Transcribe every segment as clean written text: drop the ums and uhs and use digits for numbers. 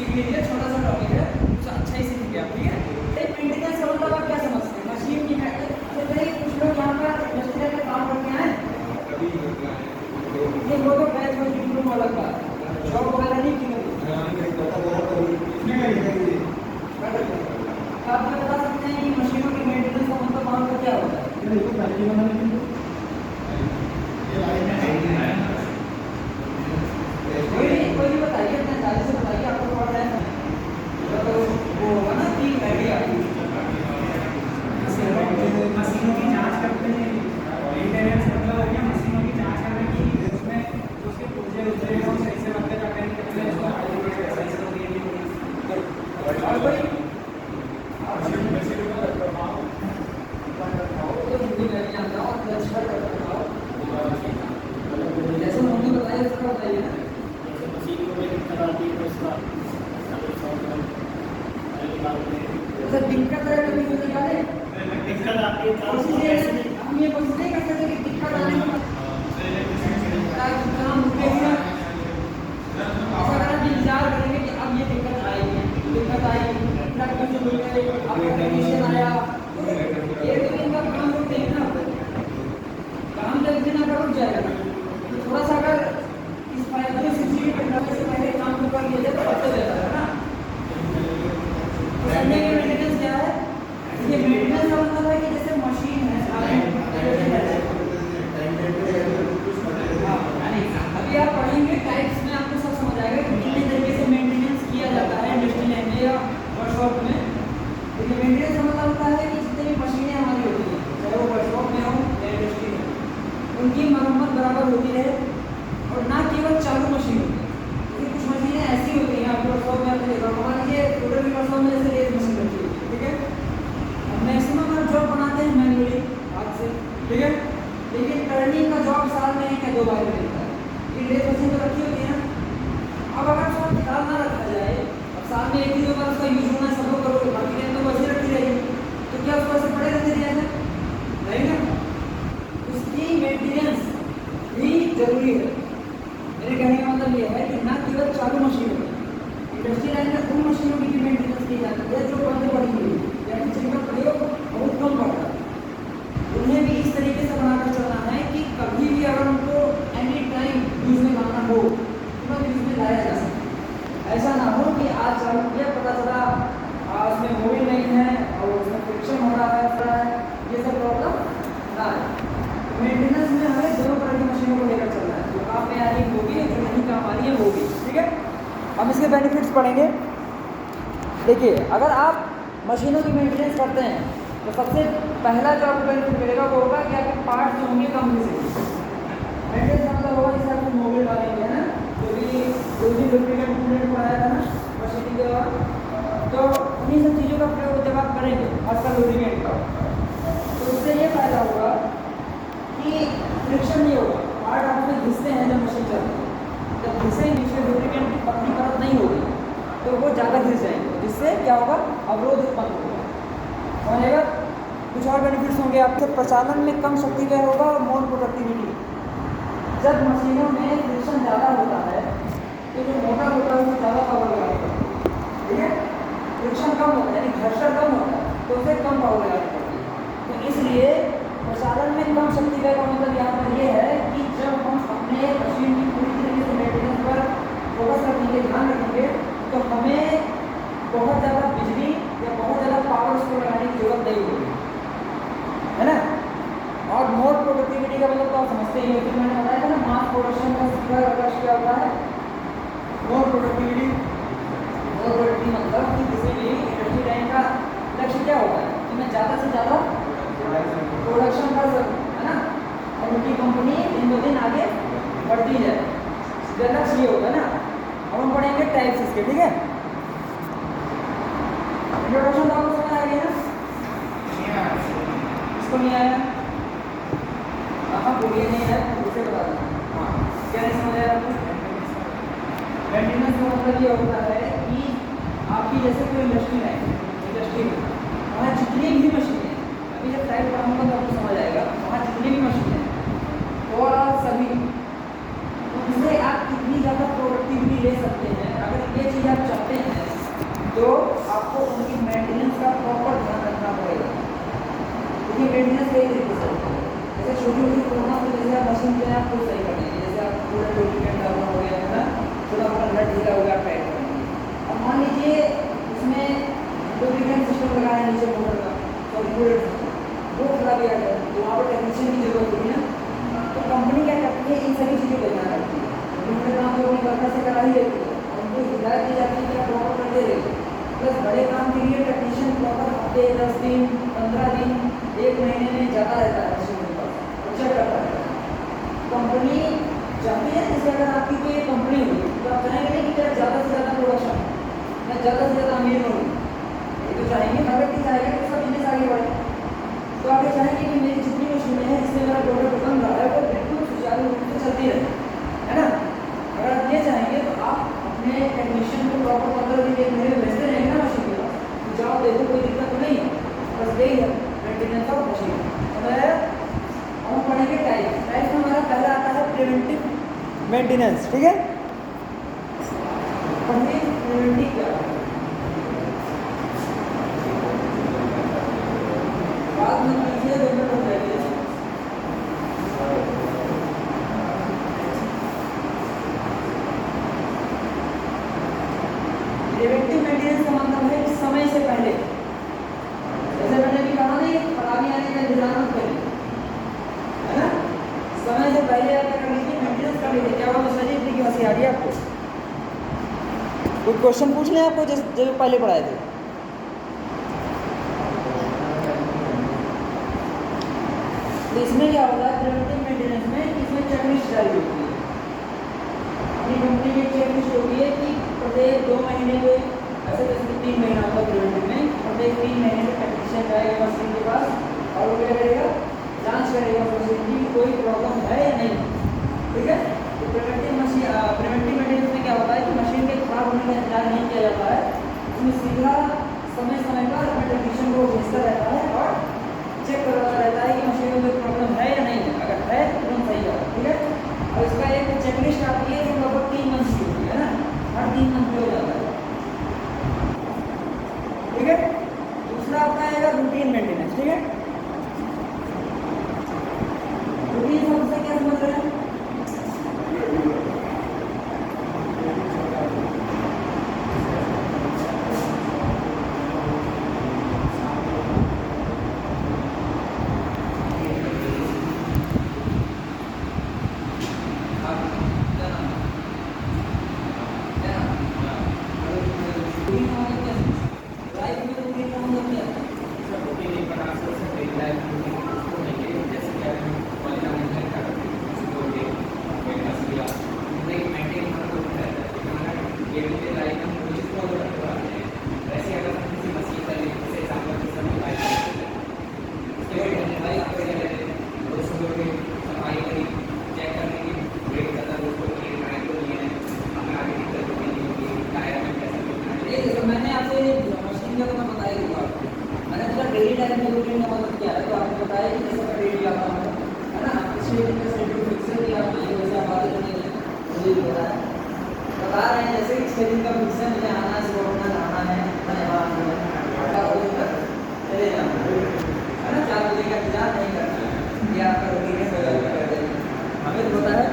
सीख लीजिए, छोटा सा टॉपिक है, कुछ अच्छा ही सीखेंगे आप, ठीक है। मेंटेनेंस का मतलब आप क्या समझते हैं? मशीन की कुछ लोग यहाँ पर इंडस्ट्रियल में काम करके आए, ये वो तो बैच में डिप्लोमा अलग बात है, जॉब वगैरह नहीं की कभी। आप मुझे बता सकते हैं कि मशीनों की मेंटेनेंस का मतलब वहाँ पर क्या होता है? कोई भी बताइए, अपने अंदाजे से बताइए, आपको पढ़ रहे हैं तो वो होगा ना कि आइडिया। मशीनों की जांच करते हैं, मेंटेनेंस मतलब हो गया मशीनों की जांच करने की, उसमें उसके पुर्जे होते हैं वो सही से बनते जाते हैं, कितने इसको सही से होती है। और कोई जैसे मम्मी बताइए उसका बताइए ना। मशीन को कोई दिक्कत आती है तो उसका सर दिक्कत है कभी वो निकाले, दिक्कत आती है हम ये कोशिश नहीं कर सकते कि दिक्कत आने में काम रुकेगा। ऐसा अगर आप इंतजार करेंगे कि अब ये दिक्कत आएगी, दिक्कत आई, ट्रक में जो मिल गए, आपका टेक्नीशियन आया, ये तो इनका काम रुक देंगे ना, काम जब बिना का रुक जाएगा। तो थोड़ा सा अगर इस फायदे से सीधी पे से पहले काम को कर लिया जाए तो अच्छा रहता है ना। तो समझे कि मेंटेनेंस क्या है? ये मेंटेनेंस का मतलब है कि जैसे मशीन है, अभी आप पढ़ेंगे टाइप्स में आपको सब समझ आएगा कि कितने तरीके से मेंटेनेंस किया जाता है इंडस्ट्रियल में या वर्कशॉप में। तो ये मेंटेनेंस का मतलब होता है कि जितनी भी मशीनें हमारी होती हैं, चाहे वो वर्कशॉप में हो या इंडस्ट्री में, उनकी मरम्मत बराबर होती रहे। और ना केवल चालू मशीन होती है, क्योंकि कुछ मशीनें ऐसी होती हैं आपके वर्कशॉप में, आपने देखा मान लीजिए टोटल वर्कशॉप में जैसे रेत मशीन रखी होती है, ठीक है। मैक्सिमम आप जॉब बनाते हैं मैनुअली हाथ से, ठीक है, लेकिन टर्निंग का जॉब साल में 1 या 2 बार मिलता है। ये रेत मशीन तो रखी होती है ना। अब अगर उसका ख्याल ना रखा जाए, अब साल में 1 ही 2 बार उसका यूज होना सब लोग करोगे, बाकी टाइम तो वैसे रखी रहेगी, तो क्या उसको ऐसे पड़े रहते रहेगा? नहीं ना, उसकी मेंटेनेंस भी जरूरी है। मेरे कहने का मतलब ये है कि ना केवल चालू मशीनों में, इंडस्ट्री लाइन में उन मशीनों की भी मेंटेनेंस की जाती है जो बंद पड़ी हुई है या जिनका प्रयोग बहुत कम पड़ता है। उन्हें भी इस तरीके से बनाकर चलना है कि कभी भी अगर उनको एनी टाइम यूज में लाना हो तुरंत यूज में लाया जा सके। ऐसा ना हो कि आज चालू किया, पता चला उसमें मोबिल नहीं है और उसमें फ्रिक्शन हो रहा है, ये सब प्रॉब्लम ना है। मेंटेनेंस में हमें दोनों तरह की मशीनों को लेकर चलना है, जो काम में आ रही है वो भी, जो नहीं काम आ रही है वो भी, ठीक है। हम इसके बेनिफिट्स पढ़ेंगे। देखिए, अगर आप मशीनों की मेंटेनेंस करते हैं तो सबसे पहला जो आपको बेनिफिट मिलेगा वो होगा कि आपके पार्ट्स जो होंगे कम से मेंटेनेंस का मतलब होगा जैसे आपको मोबिल डालेंगे है ना, जो भी लुब्रिकेंट कूलेंट पढ़ाया था ना मशीनिंग के बाद, तो उन्हीं सब चीज़ों का प्रयोग जब आप करेंगे आजकल लुब्रिकेंट का, तो उससे ये फायदा होगा कि फ्रिक्शन नहीं होगा। पार्ट आप में घिसते हैं जब मशीन चलती है, जब घिसेंगे इसमें लुब्रिकेंट की पतली परत नहीं होगी तो वो ज़्यादा घिस जाएंगे, जिससे क्या होगा, अवरोध उत्पन्न होगा। समझेगा? कुछ और बेनिफिट्स होंगे आपके। प्रचालन में कम शक्ति व्यय होगा और मोर प्रोडक्टिविटी। जब मशीनों में फ्रिक्शन ज़्यादा होता है तो जो मोटर होता है उसको ज़्यादा पावर लगानी पड़ती है, ठीक है। फ्रिक्शन कम होता है यानी घर्षण कम होता है तो उसे कम पावर लगानी पड़ती है। तो इसलिए प्रचालन में कम शक्ति व्यय का मतलब यहाँ पर ये है कि जब हम अपने मशीन की पूरी तरीके से मेंटेनेंस पर फोकस रखेंगे, ध्यान रखेंगे, तो हमें बहुत ज़्यादा बिजली या बहुत ज़्यादा पावर उसको लगाने की जरूरत नहीं होगी, है ना। और मोर प्रोडक्टिविटी का मतलब तो आप समझते ही हो, मैंने बताया था ना मास प्रोडक्शन का सीधा लक्ष्य क्या होता है, मोर प्रोडक्टिविटी। मोर प्रोडक्टिविटी मतलब कि किसी भी इंडस्ट्री लाइन का लक्ष्य क्या होता है कि मैं ज़्यादा से ज़्यादा प्रोडक्शन कर सकूँ, है ना, और उनकी कंपनी दिन ब दिन आगे बढ़ती जाए, इसका लक्ष्य ये होगा ना। अब हम पढ़ेंगे टाइप्स इसके, ठीक है। इंट्रोडक्शन तो आपको समझ आ गया ना? इसको नहीं आया? हाँ बोलिए, नहीं है उसे बता दें। हाँ, क्या नहीं समझ आया आपको? मेंटेनेंस का मतलब ये होता है कि आपकी जैसे कोई इंडस्ट्री है, इंडस्ट्री में वहाँ जितनी भी मशीनें, अभी जब टाइप पढ़ाऊँगा तो आपको समझ आएगा, वहाँ जितनी भी मशीनें और सभी, उनसे आप कितनी ज़्यादा प्रोडक्टिविटी ले सकते हैं। अगर ये चीज़ आप चाहते हैं लगा हुआ है टाइट करने। अब मान लीजिए उसमें लुब्रिकेंट सिस्टम लगा है नीचे मोटर का कॉर्पोरेट वो खराब आ जाए तो वहाँ पर टेक्नीशियन की जरूरत होगी ना। तो कंपनी क्या करती है, इन सभी चीज़ों पर ध्यान रखती है। उन्होंने काम तो अपनी वर्कर से करा ही देती है, उनको हिदायत दी जाती है कि आप प्रॉपर करते रहिए। प्लस बड़े काम के लिए टेक्नीशियन प्रॉपर हफ्ते 10 दिन 15 दिन 1 महीने में जाता रहता है मशीन के पास और चेक करता रहता है। कंपनी चाहती है जैसे अगर आपकी कोई कंपनी हुई तो आप चाहेंगे नहीं कि मेरा ज़्यादा से ज़्यादा प्रोडक्शन मैं ज़्यादा से ज़्यादा अमीर बनूँ, ये तो चाहेंगे, हर व्यक्ति चाहेगा कि उसका बिजनेस आगे बढ़े। तो आप ये चाहेंगे कि मेरी जितनी मशीनें हैं जिससे मेरा प्रोडक्ट बन रहा है वो बिल्कुल सुचारू रूप से चलती रहे, है ना। अगर आप ये चाहेंगे तो आप अपने टेक्नीशियन को प्रॉपर 15 दिन 1 महीने में भेजते रहेंगे ना मशीन के पास, तो जाओ देखो कोई दिक्कत तो नहीं है, बस यही है मेंटेनेंस ऑफ मशीन। अब हम पढ़ेंगे टाइप। टाइप में हमारा पहला आता है प्रिवेंटिव मेंटेनेंस, ठीक है। पढ़िए प्रिवेंटिव क्या है, बाद में कीजिए दोनों हो जाएगी। प्रिवेंटिव मेंटेनेंस का मतलब है कि समय से पहले, जैसे मैंने भी कहा नहीं खराबी आने का इंतजार मत करिए, है ना। समय से पहले आप क्या कर लीजिए, मेंटेनेंस कर लीजिए। क्या बात समझिए, इतनी की हंसी आ रही है आपको? कोई क्वेश्चन पूछ लें आपको जो पहले पढ़ाए थे। तो इसमें क्या होता है प्रिवेंटिव मेंटेनेंस में, इसमें चेकलिस्ट जारी होती है। अपनी कंपनी की चेकलिस्ट होती है कि प्रत्येक 2 महीने में, ऐसे जैसे 3 महीना होता है प्रिवेंटिव में, प्रत्येक 3 महीने में टेक्नीशियन जाएगा मशीन के पास और वो क्या करेगा, जांच करेगा मशीन की कोई प्रॉब्लम है या नहीं, ठीक है। तो प्रिवेंटिव मेंटेनेंस में क्या होता है कि मशीन के खराब होने का इंतजार नहीं किया जाता है, उसमें सीधा समय समय पर अपने टेक्नीशियन को भेजता रहता है और चेक करवाता रहता है कि मशीन में कोई प्रॉब्लम है या नहीं है, अगर है तो तुरंत सही करो, ठीक है। और इसका एक चेकलिस्ट आती है जो लगभग 3 मंथ की होती है ना, हर 3 मंथ में हो जाता है, ठीक है। दूसरा आपका आएगा रूटीन मेंटेनेंस, ठीक है। रूटीन शब्द से क्या समझ रहे हैं? मैंने आपसे मशीन का तो मैं बता ही दूंगा आपको, मैंने थोड़ा डेली लाइफ में रूटीन का मदद किया है, तो आपको बताया कि जैसे मैं डेली आता हूँ, है ना। पिछले दिन का शेड्यूल फिक्स है कि आप ये वैसे आप आते नहीं है, मुझे भी बता रहे हैं जैसे कि 6 दिन का फिक्स है, मुझे आना है, सुबह उठना जाना है, चले जाना है ना, 4 बजे का इंतजार नहीं करना, ये आपका रूटीन है, हमें तो पता है,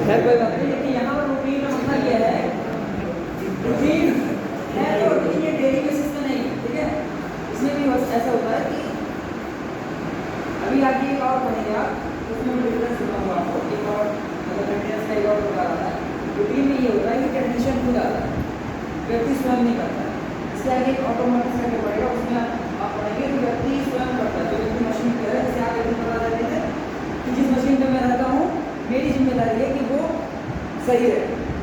खैर कोई बात नहीं। लेकिन यहाँ पर रूटीन का मतलब यह है, रूटीन है तो लेकिन ये डेली बेसिस पे नहीं, ठीक है। इसमें भी ऐसा होता है कि अभी आगे एक और पढ़ेंगे आप, उसमें मैं डिफरेंस बताऊंगा आपको, एक और मतलब मेंटेनेंस का एक और बता रहा है। रूटीन में ये होता है कि टेक्नीशियन खुद आता है, व्यक्ति स्वयं नहीं करता है। इसके आगे एक ऑटोमेटिक करके पड़ेगा, उसमें आप पढ़ेंगे तो व्यक्ति स्वयं करता है, जो व्यक्ति मशीन पर है। जैसे आप एक दिन बता देते थे कि जिस मशीन पर मैं रहता हूँ मेरी जिम्मेदारी है कि वो सही है,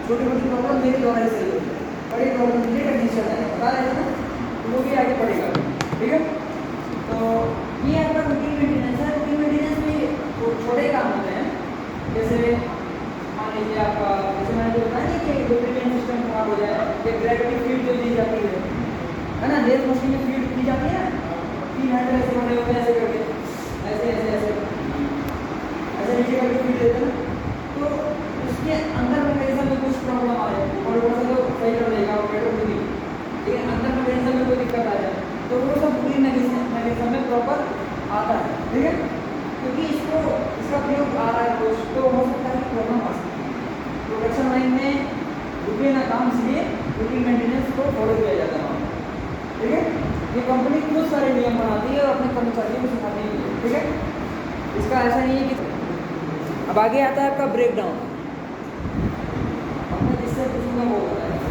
छोटी मोटी प्रॉब्लम मेरे द्वारा ही सही होगी, बड़ी प्रॉब्लम मुझे टेक्नीशियन है बता रहे हैं ना, तो वो भी आगे पड़ेगा, ठीक है। तो ये आपका रूटीन मेंटेनेंस है। रूटीन मेंटेनेंस में तो छोटे काम होते हैं, जैसे मान लीजिए आपका, जैसे मैंने जो बताया कि लुब्रिकेंट सिस्टम खराब हो जाए, या ग्रेविटी फीड जो दी जाती है ना, लेस मशीन में फीड दी जाती है, 3 हैंडल ऐसे बने होते हैं, ऐसे करके ऐसे ऐसे ऐसे ऐसे नीचे करके फीड देते हैं, तो उसके अंदर मैकेनिज्म में कुछ प्रॉब्लम आ जाए और ऊपर से तो सही कर देगा वो पेट्रोल भी, लेकिन अंदर मैकेनिज्म में कोई दिक्कत आ जाए तो वो सब पूरी मैकेनिज्म में प्रॉपर आता है, ठीक है। क्योंकि इसका प्रयोग आ रहा है कुछ, तो हो सकता है कि प्रॉब्लम आ सकती है। प्रोडक्शन लाइन में रुके ना काम इसलिए क्योंकि मेंटेनेंस को फॉलो किया जाता है वहाँ। ठीक है, ये कंपनी खूब सारे नियम बनाती है और अपने कर्मचारियों को सिखाने के लिए। ठीक है, इसका ऐसा नहीं है कि अब आगे आता है आपका ब्रेक डाउन। हमने जिससे पूछूंगा वो बताएगा।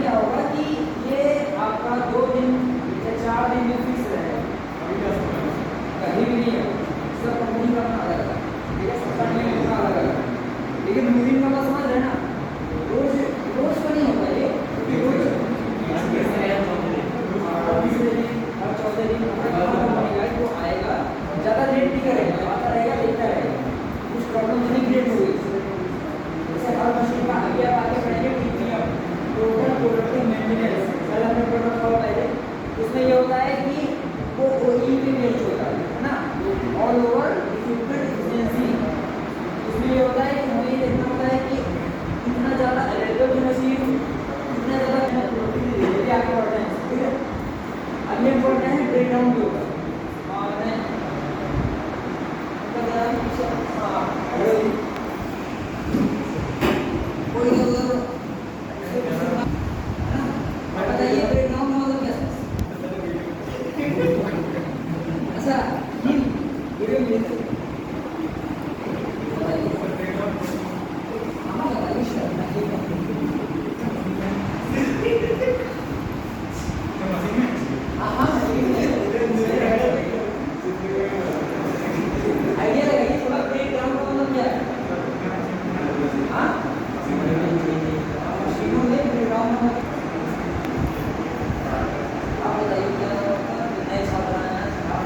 क्या होगा कि ये आपका 2 दिन या 4 दिन में फिक्स रहेगा, कहीं भी नहीं है। सब कंपनी का अपना अलग अलग, ठीक है, सबका नियम अपना अलग अलग। लेकिन मूविंग का बात समझ रहे हैं ना, रोज रोज का नहीं होता ये, क्योंकि रोज हर 14 दिन वो आएगा, ज़्यादा लेट नहीं करेगा, आता रहेगा, देखता रहेगा, कुछ प्रॉब्लम नहीं क्रिएट होगी। जैसे हर मशीन का आगे आप आगे बढ़ेंगे ठीक नहीं है। टोटल प्रोडक्टिव मेंटेनेंस पहले हमने प्रोडक्ट का पहले उसमें ये होता है कि वो ओई पे बेस्ड होता है ना, ऑल ओवर इक्विपमेंट एफिशिएंसी। उसमें ये होता है कि हमें ये देखना होता है कि कितना ज़्यादा अवेलेबल मशीन, कितना ज़्यादा प्रोडक्टिविटी दे आगे बढ़ते हैं। ठीक है, अब ये बढ़ रहे हैं ब्रेक डाउन के ऊपर। बताइए ब्रेक डाउन का मतलब क्या है? अच्छा वीडियो में आइडिया लगाइए थोड़ा, ब्रेक डाउन का मतलब क्या है? हाँ, मशीनों में ब्रेक डाउन का आप बताइए क्या होता है? नए छात्र आए हैं, आप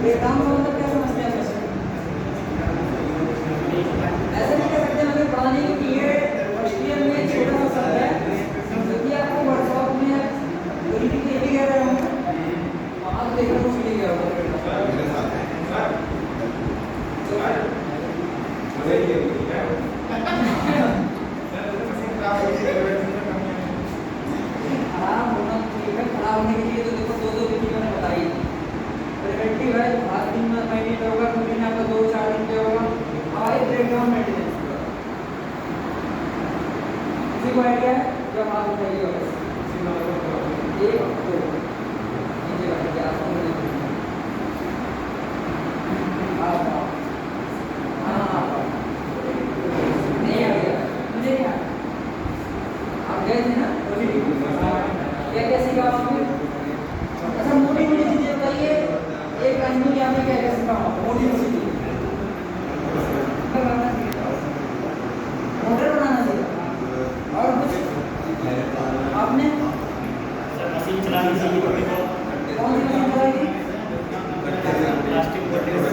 ब्रेक डाउन का मतलब क्या समझते हैं? ऐसे नहीं कह सकते हमें पढ़ाने की, ये फर्स्ट ईयर में छोटा सा शब्द है, क्योंकि आपको वर्कशॉप में गरीबी के भी कह रहे होंगे, वहाँ तो देखने को मिलेगा। खराब होना ठीक है, खराब होने के लिए तो देखो 2-2 विधि मैंने बताई। प्रिवेंटिव है, 7 दिन में महीने पे होगा, 2 दिन आपका 2-4 दिन पे होगा। हमारे ब्रेकडाउन मेंटेनेंस किसी को आइडिया है? जब आप उठाइए एक दो नीचे बैठिए, आप नहीं आ गया मुझे क्या, आप गए थे ना क्या क्या सीखा आपने? अच्छा मोटी मोटी चीजें बताइए, एक आदमी के आपने क्या क्या सीखा? मोटी मोटी चीजें मोटर बनाना सीखा, और कुछ आपने? मशीन चलानी सीखी थोड़ी बहुत। कौन सी मशीन चलाएगी? प्लास्टिक प्लास्टिक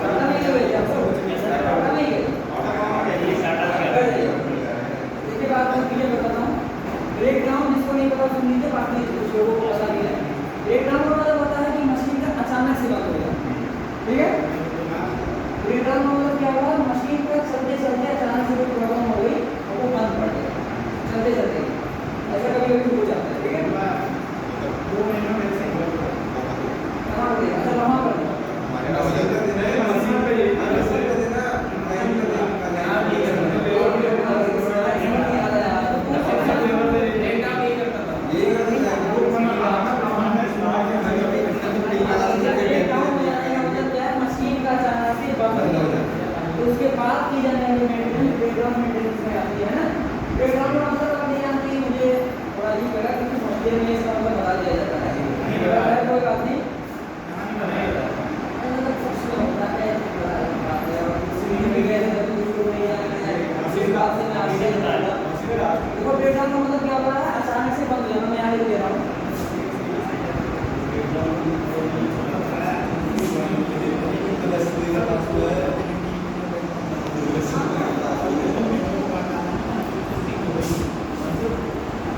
पता नहीं है आपको, पता नहीं है। देखिए बात मैं क्लियर बताता हूँ, ब्रेक डाउन जिसको नहीं पता सुन लीजिए, बाकी कुछ लोगों को पता नहीं है। ब्रेक डाउन का मतलब होता है कि मशीन का अचानक से बंद हो जाए। ठीक है, ब्रेक डाउन का मतलब क्या हुआ? मशीन का चलते चलते अचानक से कोई प्रॉब्लम हो गई और वो बंद पड़ गया चलते चलते, ऐसा कभी कभी हो जाता है। ठीक है, 2 महीनों में से कहाँ पर दिया? अच्छा वहाँ पर दिया। उसके बाद की जाने वाली मेंटेनेंस ब्रेकडाउन मेंटेनेंस में आती है ना। ब्रेकडाउन का मतलब आप नहीं जानती, मुझे थोड़ा अजीब लगा क्योंकि फर्स्ट ईयर में इसका मतलब बता दिया जाता है। कोई बात नहीं, देखो ब्रेकडाउन का मतलब क्या होता है? अचानक से बंद हो जाना। मैं यहाँ लिख दे रहा हूँ,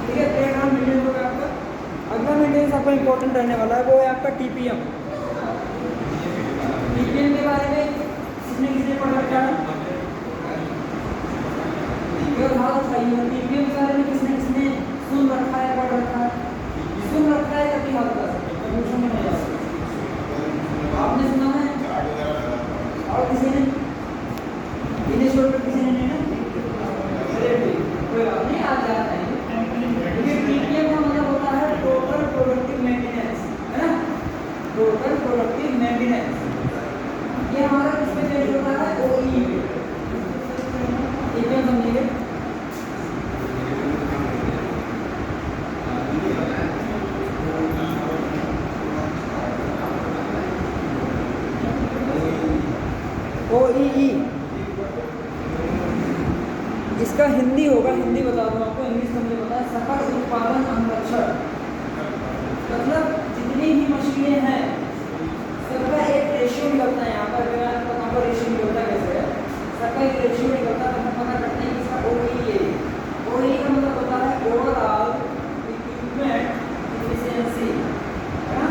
ठीक है। ब्रेकडाउन मीडियम आपका इम्पोर्टेंट रहने वाला है वो है आपका टीपीएम। टीपीएम के बारे में किसने पढ़ रखा है? टीपीएम के बारे में किसने सुन रखा है, पढ़ रखा है? सुन रखा है कभी हाथ कर सकते, कंफ्यूजन में नहीं जा सकते। आपने सुना है और किसी ने इन्हें छोड़कर किसी ने नहीं ना? कोई बात नहीं, आज जाता है। टीपीएम का मतलब होता है टोटल प्रोडक्टिव मेंटेनेंस, है ना? टोटल प्रोडक्टिव मेंटेनेंस ये हमारा किस पे बेस्ड होता है? ओई पे। टीपीएम समझिए। OEE इसका हिंदी होगा, हिंदी बता दूं आपको, इंग्लिश तो मुझे पता है। सकल उत्पादन अनुरक्षण, मतलब जितनी भी मशीनें हैं सबका एक रेशियो निकलता है। यहाँ पर अगर आपको नंबर रेशियो निकलता है कैसे है, सबका एक रेशियो निकलता है, तो हम पता करते हैं कि इसका OEE है। OEE का मतलब होता है ओवरऑल इक्विपमेंट एफिशिएंसी, है ना?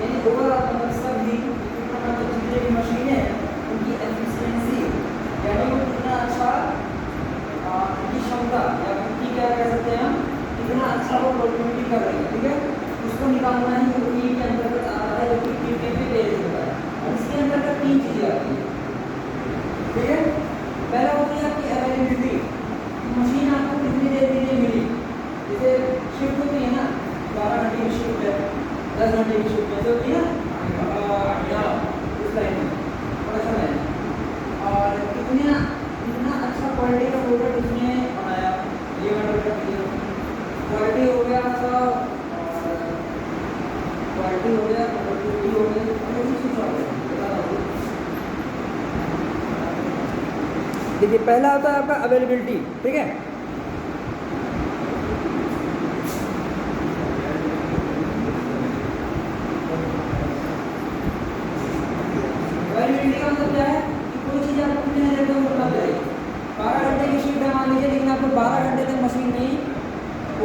यानी ओवरऑल मतलब सभी इक्विपमेंट, मतलब जितने भी मशीनें हैं उनकी एफिशिएंसी, यानी वो कितना अच्छा उनकी क्षमता या उनकी क्या कह सकते हैं हम, कितना अच्छा वो प्रोडक्टिविटी कर रही है, ठीक है? उसको निकालना ही OEE के अंतर्गत आता है, जो कि टीपीएम पे बेस्ड होता है। और इसके अंतर्गत 3 चीजें आती हैं, ठीक है? पहला होती है आपकी अवेलेबिलिटी, मशीन आपको कितनी देर के लिए मिली। जैसे शिफ्ट होती है ना, 12 घंटे की शिफ्ट है, 10 घंटे की शिफ्ट है, जो होती है ना यहाँ उस लाइन में प्रोडक्शन लाइन, और कितना अच्छा क्वालिटी का प्रोडक्ट उसने बनाया, ये क्वालिटी हो गया आपका, क्वालिटी हो गया, प्रोडक्टिविटी हो गई, देखिए पहला आता है आपका अवेलेबिलिटी, ठीक है? अवेलेबिलिटी का मतलब क्या है कि कोई चीज़ आपको कितने देर में उपलब्ध है। 12 घंटे की शिफ्ट है मान लीजिए, लेकिन आपको 12 घंटे तक मशीन नहीं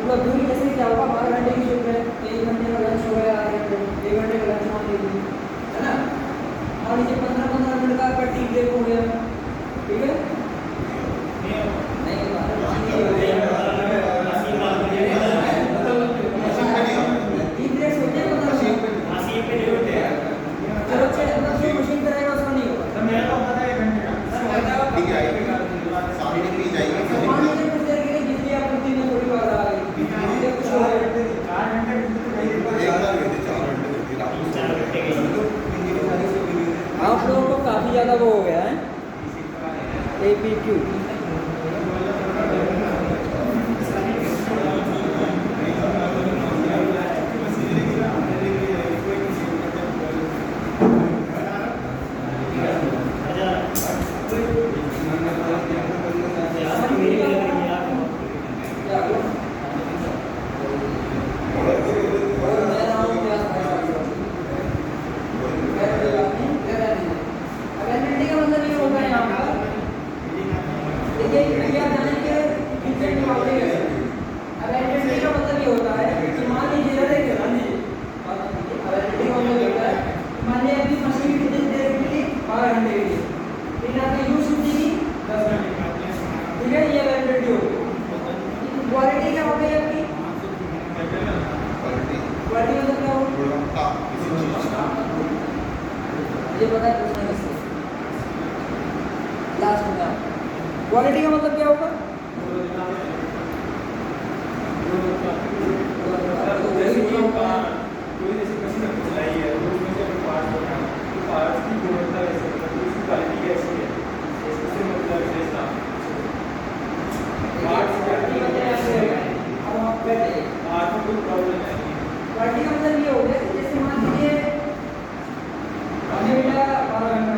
उपलब्ध हुई, जैसे क्या होगा, 12 घंटे की शिफ्ट है, 1 घंटे का लंच हो गया, 1 घंटे का लंच मान लीजिए, है ना? मान लीजिए 15-15 मिनट का आपका टी ब्रेक हो गया, ठीक है? नहीं होगा, टी ब्रेक होते हैं, मतलब चलो मशीन करेगा उसका नहीं होगा। मान लीजिए कुछ देर के लिए बिजली आपूर्ति में थोड़ी बात आ गई, कुछ हो गया, आप लोगों को काफ़ी ज़्यादा वो हो गया है APQ। क्वालिटी क्या हो गई आपकी? क्वालिटी मतलब क्या हो? ये पता है पूछने का लास्ट में आप क्वालिटी का मतलब क्या होगा? कोई जैसे मशीन आपको चलाई है, उसमें से पार्ट होता है, तो पार्ट की गुणवत्ता कैसी है, मतलब उसकी क्वालिटी कैसी है, इससे मतलब विशेषता पार्ट क्वालिटी मतलब ऐसे है। अब आप कहते हैं पार्ट में कोई प्रॉब्लम है, क्वालिटी का मतलब ये हो गया कि जैसे मान लीजिए हमने बेटा 12 घंटा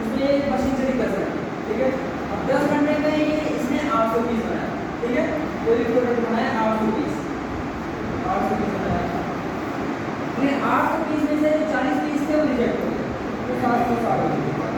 उसमें एक मशीन से कर सकते, ठीक है? अब 10 घंटे में ये इसने 800 पीस बनाया, ठीक है? कोई प्रोडक्ट बनाया 800 पीस बनाया, लेकिन 800 पीस में से 40 पीस थे वो रिजेक्ट हो गए, तो 760 हो गए।